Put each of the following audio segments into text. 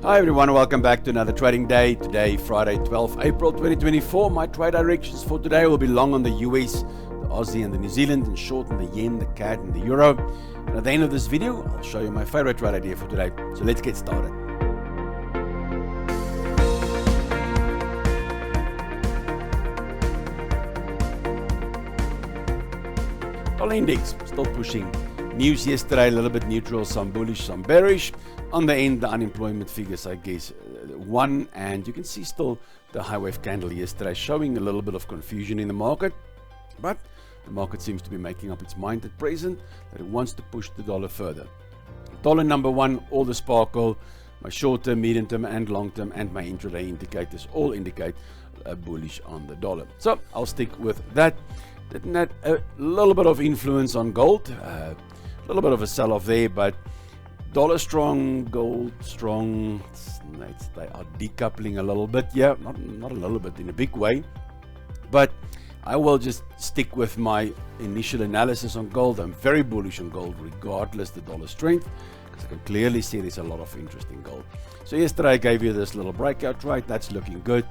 Hi everyone, welcome back to another trading day. Today, Friday, 12th April 2024. My trade directions for today will be long on the US, the Aussie and the New Zealand, and short on the yen, the CAD and the euro. And at the end of this video, I'll show you my favorite trade idea for today. So let's get started. Dollar index still pushing. News yesterday a little bit neutral, some bullish, some bearish. On the end, the unemployment figures, I guess, one, and you can see still the high wave candle yesterday showing a little bit of confusion in the market, but the market seems to be making up its mind at present that it wants to push the dollar further. Dollar number one, all the sparkle, my short-term, medium-term, and long-term, and my intraday indicators all indicate bullish on the dollar. So I'll stick with that. Didn't have a little bit of influence on gold, a little bit of a sell-off there, but dollar strong, gold strong. They are decoupling a little bit, yeah, not a little bit, in a big way. But I will just stick with my initial analysis on gold. I'm very bullish on gold, regardless the dollar strength, because I can clearly see there's a lot of interest in gold. So yesterday I gave you this little breakout trade. That's looking good.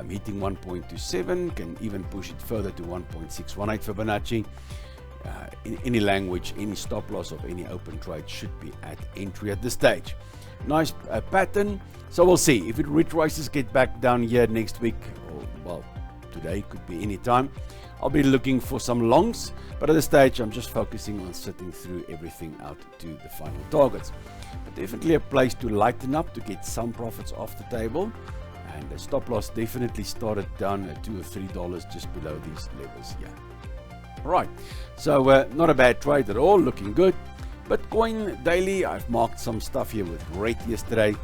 Hitting 1.27, can even push it further to 1.618 Fibonacci. In any language, any stop loss of any open trade should be at entry at this stage. Nice pattern. So we'll see if it retraces, get back down here next week, or well, today, could be any time. I'll be looking for some longs, but at this stage I'm just focusing on sitting through everything out to the final targets. But definitely a place to lighten up, to get some profits off the table. And the stop loss definitely started down at $2 or $3 just below these levels here. Right, so not a bad trade at all, looking good. Bitcoin daily, I've marked some stuff here with red yesterday,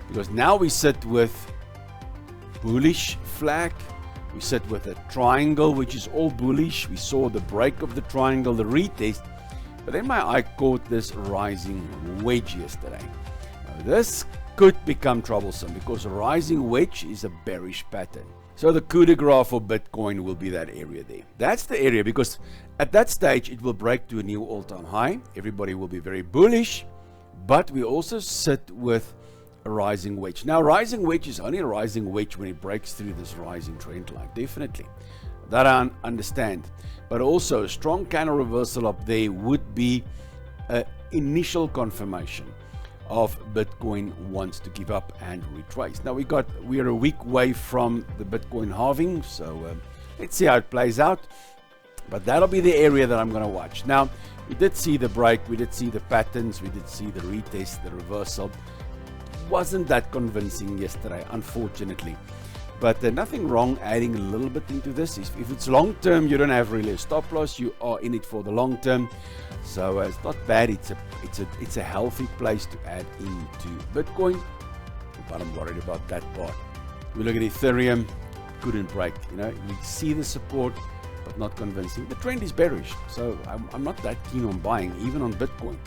because now we sit with bullish flag. We sit with a triangle, which is all bullish. We saw the break of the triangle, the retest, but then my eye caught this rising wedge yesterday. Now, this could become troublesome because a rising wedge is a bearish pattern. So the coup de grace for Bitcoin will be that area there. That's the area, because at that stage it will break to a new all-time high. Everybody will be very bullish, but we also sit with a rising wedge. Now, rising wedge is only a rising wedge when it breaks through this rising trend line, definitely. That I understand. But also a strong candle reversal up there would be an initial confirmation of Bitcoin wants to give up and retrace. Now we are a week away from the Bitcoin halving, so let's see how it plays out. But that'll be the area that I'm going to watch. Now, we did see the break, we did see the patterns, we did see the retest, the reversal. Wasn't that convincing yesterday, unfortunately. But nothing wrong adding a little bit into this. If it's long term, you don't have really a stop loss. You are in it for the long term, so it's not bad. It's a healthy place to add into Bitcoin, but I'm worried about that part. We look at Ethereum, couldn't break. We see the support, but not convincing. The trend is bearish, so I'm not that keen on buying, even on Bitcoin.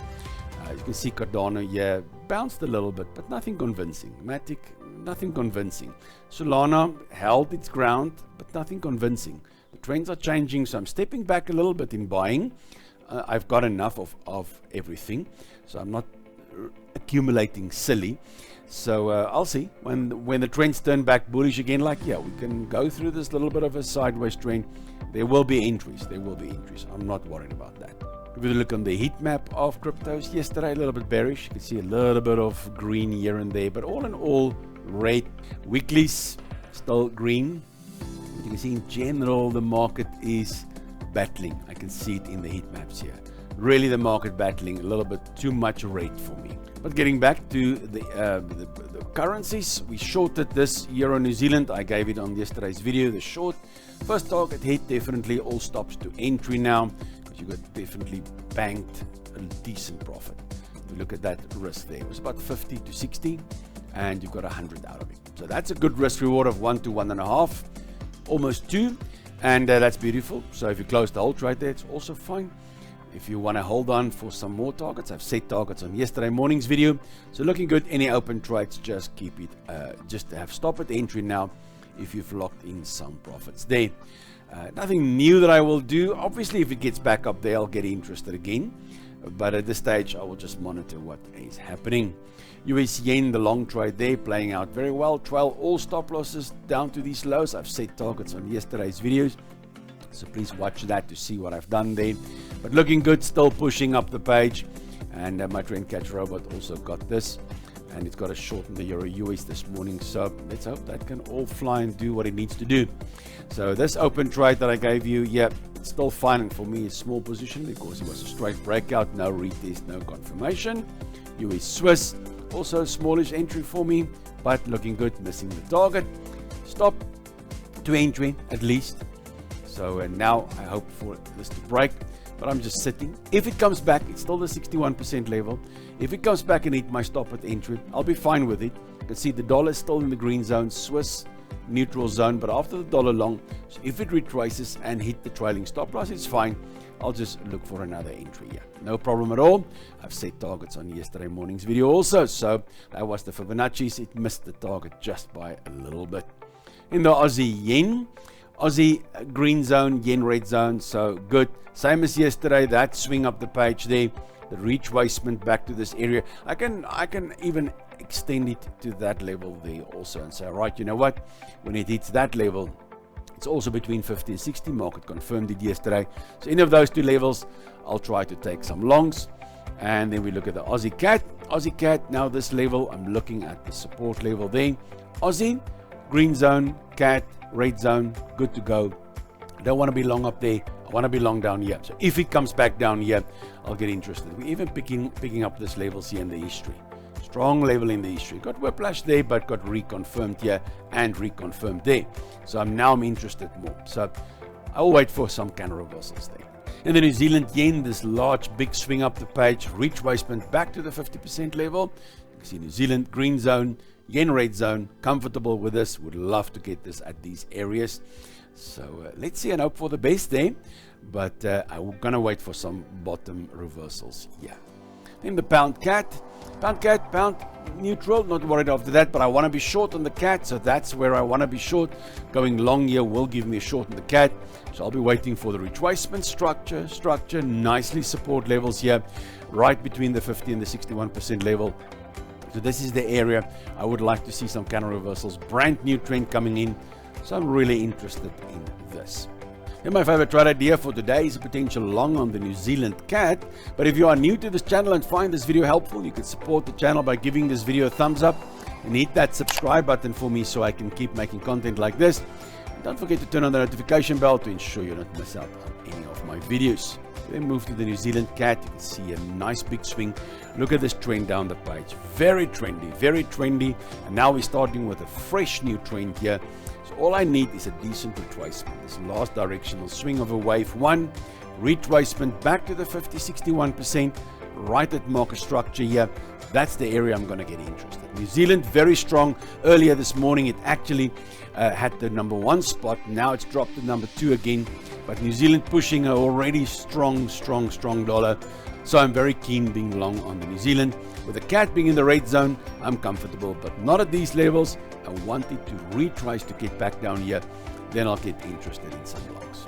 You can see Cardano, yeah, bounced a little bit, but nothing convincing. Matic, nothing convincing. Solana held its ground, but nothing convincing. The trends are changing, so I'm stepping back a little bit in buying. I've got enough of everything, so I'm not accumulating silly. So I'll see when the trends turn back bullish again. Like, yeah, we can go through this little bit of a sideways trend. There will be entries. I'm not worried about that. If you look on the heat map of cryptos yesterday, a little bit bearish. You can see a little bit of green here and there, but all in all, red. Weeklies still green. You can see in general the market is battling. I can see it in the heat maps here. Really, the market battling a little bit too much red for me. But getting back to the currencies, we shorted this Euro New Zealand. I gave it on yesterday's video. The short first target hit, definitely all stops to entry now. You got definitely banked a decent profit. If you look at that risk there, it was about 50 to 60, and you got 100 out of it. So that's a good risk reward of 1 to 1.5, almost 2, and that's beautiful. So if you close the whole trade there, it's also fine. If you want to hold on for some more targets, I've set targets on yesterday morning's video. So looking good. Any open trades, just keep it, just have stop at entry now if you've locked in some profits there. Nothing new that I will do. Obviously, if it gets back up there, I'll get interested again. But at this stage, I will just monitor what is happening. US yen, the long trade there playing out very well. Trail all stop losses down to these lows. I've set targets on yesterday's videos, so please watch that to see what I've done there. But looking good, still pushing up the page. And my trend catch robot also got this, and it's got a short in the Euro US this morning, so let's hope that can all fly and do what it needs to do. So this open trade that I gave you, yeah, it's still fine, and for me a small position because it was a straight breakout, no retest, no confirmation. US Swiss, also a smallish entry for me, but looking good, missing the target. Stop to entry at least. So now I hope for this to break, but I'm just sitting. If it comes back, it's still the 61% level. If it comes back and hit my stop at entry, I'll be fine with it. You can see the dollar is still in the green zone, Swiss neutral zone, but after the dollar long, so if it retraces and hit the trailing stop loss, it's fine. I'll just look for another entry here. No problem at all. I've set targets on yesterday morning's video also, so that was the Fibonacci's. It missed the target just by a little bit. In the Aussie yen, Aussie green zone, yen red zone, so good. Same as yesterday, that swing up the page there, the retracement back to this area. I can even extend it to that level there also and say, right, you know what, when it hits that level, it's also between 50 and 60. Market confirmed it yesterday. So any of those two levels, I'll try to take some longs. And then we look at the Aussie CAT. Aussie CAT, now this level, I'm looking at the support level there. Aussie, green zone, CAT, red zone, good to go. I don't want to be long up there. I want to be long down here. So if it comes back down here, I'll get interested. We're even picking up this levels here in the history. Strong level in the history. Got whiplash there, but got reconfirmed here and reconfirmed there. So I'm interested more. So I'll wait for some counter reversals there. In the New Zealand yen, this large big swing up the page, retracement back to the 50% level. You can see New Zealand green zone, yen red zone, comfortable with this. Would love to get this at these areas. So let's see and hope for the best there. But I'm going to wait for some bottom reversals here. Then the pound cat, pound neutral, not worried after that, but I want to be short on the cat, so that's where I want to be short. Going long here will give me a short on the cat, so I'll be waiting for the retracement structure, nicely support levels here, right between the 50 and the 61% level. So this is the area I would like to see some counter reversals, brand new trend coming in, so I'm really interested in this. And my favorite trade idea for today is a potential long on the New Zealand CAT. But if you are new to this channel and find this video helpful, you can support the channel by giving this video a thumbs up and hit that subscribe button for me so I can keep making content like this. And don't forget to turn on the notification bell to ensure you don't miss out on any of my videos. Then move to the New Zealand CAT. You can see a nice big swing. Look at this trend down the page. Very trendy. And now we're starting with a fresh new trend here. So all I need is a decent retracement. This last directional swing of a wave one, retracement back to the 50-61%, right at market structure here. That's the area I'm going to get interested. New Zealand very strong. Earlier this morning it actually had the number one spot. Now it's dropped to number two again. But New Zealand pushing an already strong dollar. So I'm very keen being long on the New Zealand. With the CAT being in the red zone, I'm comfortable, but not at these levels. I want it to retrace to get back down here. Then I'll get interested in some longs.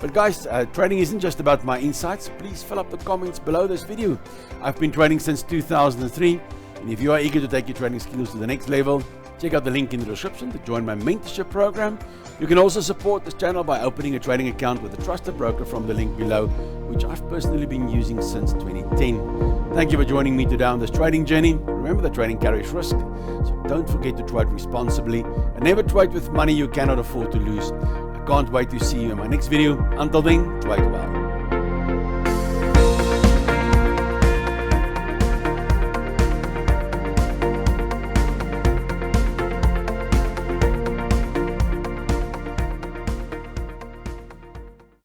But guys, trading isn't just about my insights. Please fill up the comments below this video. I've been trading since 2003. And if you are eager to take your trading skills to the next level, check out the link in the description to join my mentorship program. You can also support this channel by opening a trading account with a trusted broker from the link below, which I've personally been using since 2010. Thank you for joining me today on this trading journey. Remember that trading carries risk, so don't forget to trade responsibly and never trade with money you cannot afford to lose. I can't wait to see you in my next video. Until then, trade well.